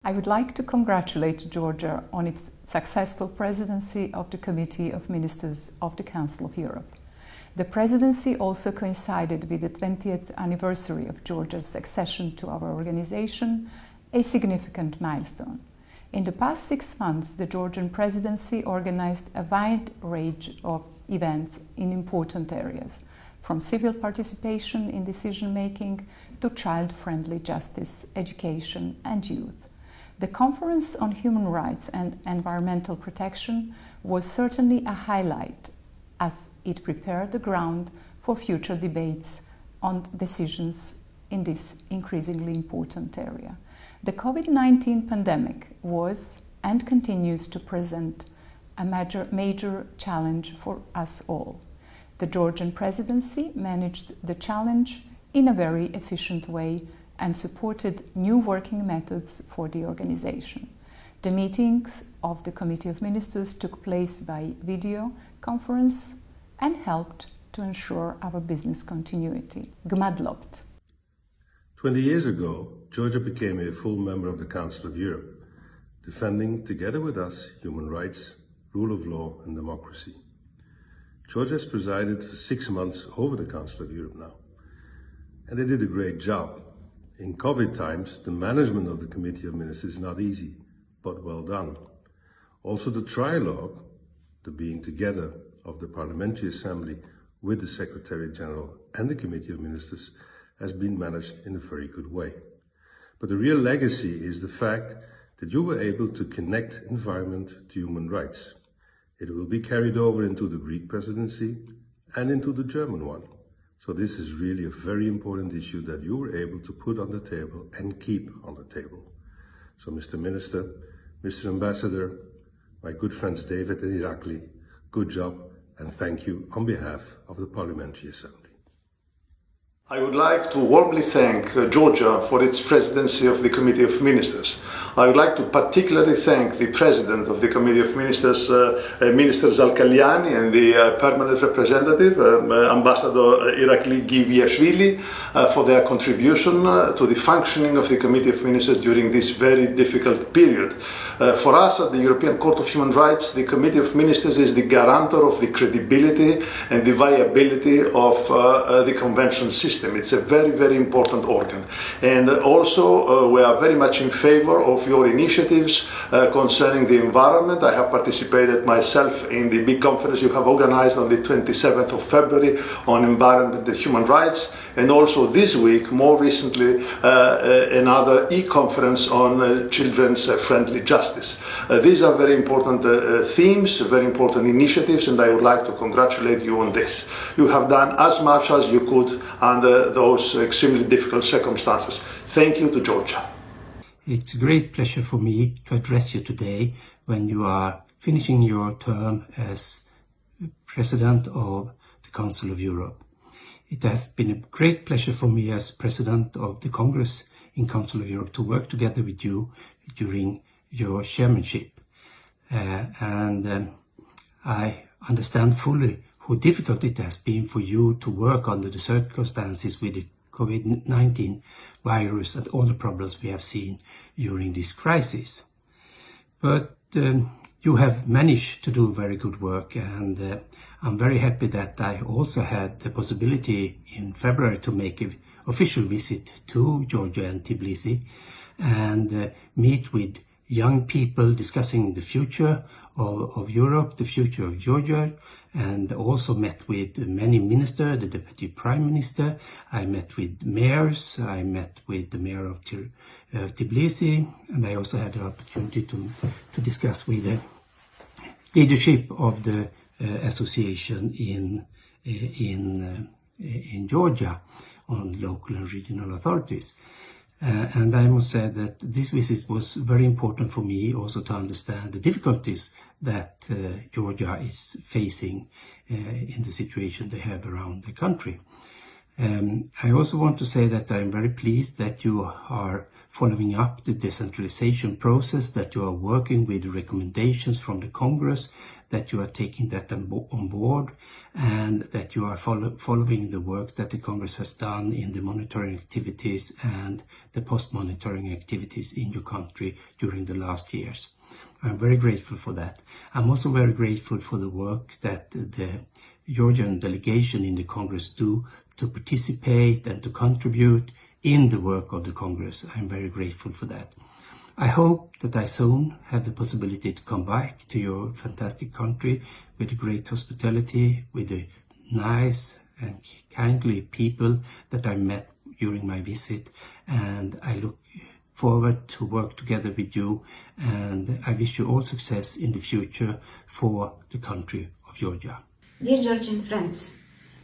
I would like to congratulate Georgia on its successful presidency of the Committee of Ministers of the Council of Europe. The presidency also coincided with the 20th anniversary of Georgia's accession to our organization, a significant milestone. In the past 6 months, the Georgian presidency organized a wide range of events in important areas, from civil participation in decision-making to child-friendly justice, education and youth. The Conference on Human Rights and Environmental Protection was certainly a highlight, as it prepared the ground for future debates on decisions in this increasingly important area. The COVID-19 pandemic was and continues to present a major challenge for us all. The Georgian presidency managed the challenge in a very efficient way and supported new working methods for the organization. The meetings of the Committee of Ministers took place by video conference and helped to ensure our business continuity. Gmadlobt. 20 years ago, Georgia became a full member of the Council of Europe, defending together with us human rights, rule of law and democracy. Georgia has presided for 6 months over the Council of Europe now, and they did a great job. In COVID times, the management of the Committee of Ministers is not easy, but well done. Also the trilogue, the being together of the Parliamentary Assembly with the Secretary General and the Committee of Ministers, has been managed in a very good way. But the real legacy is the fact that you were able to connect environment to human rights. It will be carried over into the Greek presidency and into the German one. So this is really a very important issue that you were able to put on the table and keep on the table. So Mr. Minister, Mr. Ambassador, my good friends David and Irakli, good job and thank you on behalf of the Parliamentary Assembly. I would like to warmly thank Georgia for its presidency of the Committee of Ministers. I would like to particularly thank the President of the Committee of Ministers, Minister Zalkalyani, and the permanent representative, Ambassador Irakli Giviashvili, for their contribution to the functioning of the Committee of Ministers during this very difficult period. For us at the European Court of Human Rights, the Committee of Ministers is the guarantor of the credibility and the viability of the Convention system. It's a very important organ. And also we are very much in favor of your initiatives concerning the environment. I have participated myself in the big conference you have organized on the 27th of February on environment and human rights, and also this week, more recently, another e-conference on children's friendly justice. These are very important themes, very important initiatives, and I would like to congratulate you on this. You have done as much as you could under those extremely difficult circumstances. Thank you to Georgia. It's a great pleasure for me to address you today when you are finishing your term as President of the Council of Europe. It has been a great pleasure for me as President of the Congress in Council of Europe to work together with you during your chairmanship. I understand fully how difficult it has been for you to work under the circumstances with the COVID-19 virus and all the problems we have seen during this crisis. But you have managed to do very good work, and I'm very happy that I also had the possibility in February to make an official visit to Georgia and Tbilisi and meet with young people discussing the future of Europe, the future of Georgia, and also met with many ministers, the Deputy Prime Minister. I met with mayors, I met with the mayor of Tbilisi, and I also had the opportunity to discuss with the leadership of the association in Georgia on local and regional authorities. And I must say that this visit was very important for me also to understand the difficulties that Georgia is facing in the situation they have around the country. I also want to say that I'm very pleased that you are following up the decentralization process, that you are working with recommendations from the Congress, that you are taking that on board, and that you are following the work that the Congress has done in the monitoring activities and the post-monitoring activities in your country during the last years. I'm very grateful for that. I'm also very grateful for the work that the Georgian delegation in the Congress do to participate and to contribute in the work of the Congress. I'm very grateful for that. I hope that I soon have the possibility to come back to your fantastic country with great hospitality, with the nice and kindly people that I met during my visit, and I look forward to work together with you, and I wish you all success in the future for the country of Georgia. Dear Georgian friends,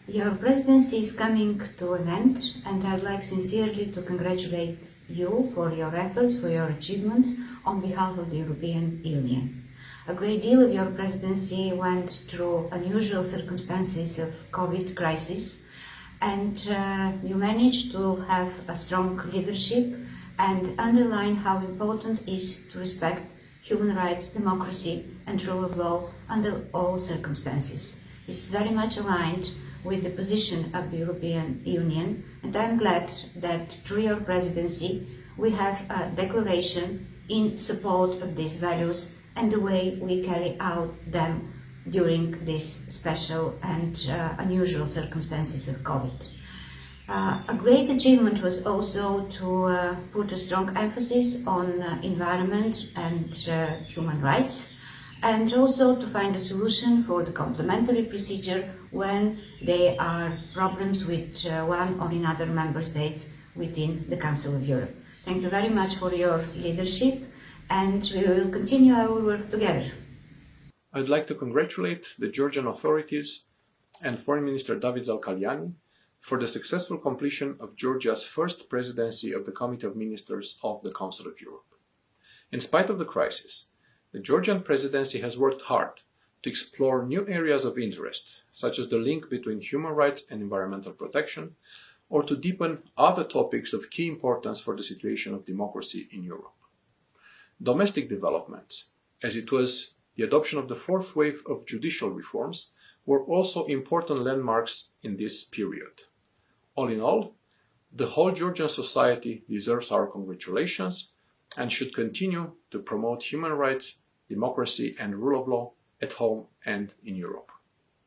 your presidency is coming to an end, and I'd like sincerely to congratulate you for your efforts, for your achievements on behalf of the European Union. A great deal of your presidency went through unusual circumstances of COVID crisis, and you managed to have a strong leadership and underline how important it is to respect human rights, democracy and rule of law under all circumstances. This is very much aligned with the position of the European Union, and I'm glad that through your presidency we have a declaration in support of these values and the way we carry out them during these special and unusual circumstances of COVID. A great achievement was also to put a strong emphasis on environment and human rights, and also to find a solution for the complementary procedure when there are problems with one or another member states within the Council of Europe. Thank you very much for your leadership, and we will continue our work together. I'd like to congratulate the Georgian authorities and Foreign Minister David Zalkalyani for the successful completion of Georgia's first presidency of the Committee of Ministers of the Council of Europe. In spite of the crisis, the Georgian presidency has worked hard to explore new areas of interest, such as the link between human rights and environmental protection, or to deepen other topics of key importance for the situation of democracy in Europe. Domestic developments, as it was the adoption of the fourth wave of judicial reforms, were also important landmarks in this period. All in all, the whole Georgian society deserves our congratulations and should continue to promote human rights, democracy and rule of law at home and in Europe.